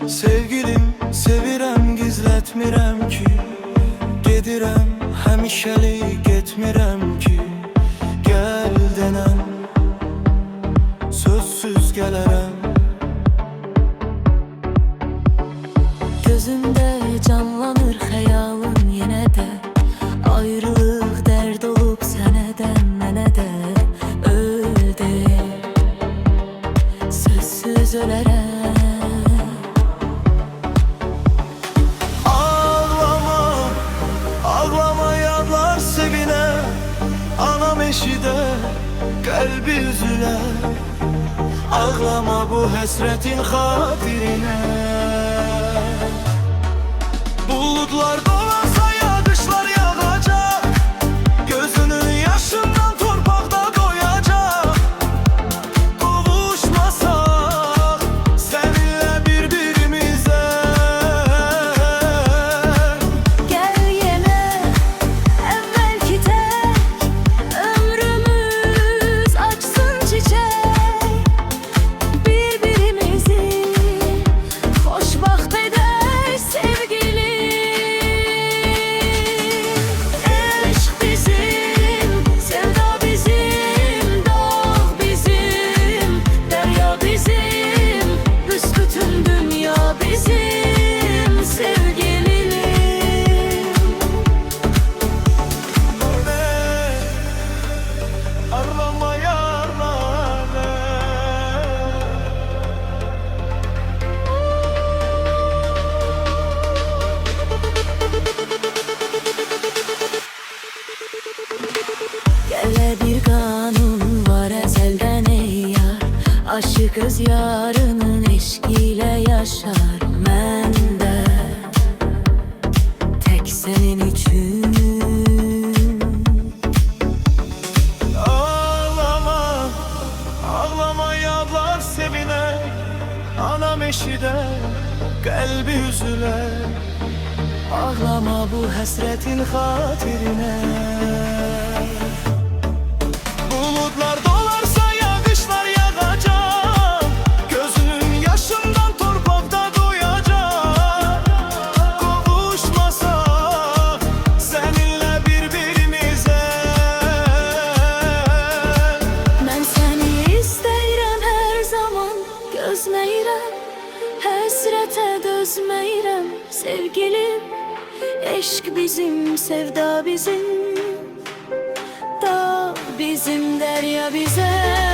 Sevgilim, sevirəm, gizlətmirəm ki, gedirəm, həmişəlik getmirəm ki, gəl denən sözsüz gələrəm. Gözümdə canlanır xəyalın yenə də, ayrılıq dərd olub sənə də, mənə də. Öl de, sözsüz ölərəm. Anam eşide, kalbi üzüler. Ağlama bu hasretin hatirine. Bulutlar dolarsa yağışlar yağacak, gözünün yaşından torpakta doyacak. Kavuşmasak seninle birbirimize. Gel yine evvelki tek ömrümüz açsın çiçek, birbirimizi hoşbaht eder sevgilim. Eşk bizim, sevda bizim, dağ bizim, derya bizim, büsbütün dünya bizim sevgilim. Arama yarlara. Gele bir kanun var ezelden ey yar, aşık öz yarının eşkiyle yaşar. Ben de tek senin için. Ağlama, ağlama yağlar sevine. Anam eşide, kalbi üzüler. Ağlama bu hasretin hatirine. Bulutlar dolarsa yağışlar yağacak, gözünün yaşından torpakta doyacak. Kavuşmasak seninle birbirimize. Ben seni isteyirəm her zaman, gözləyirəm, həsrətə dözməyirəm sevgilim. Eşk bizim, sevda bizim, dağ bizim, derya bize.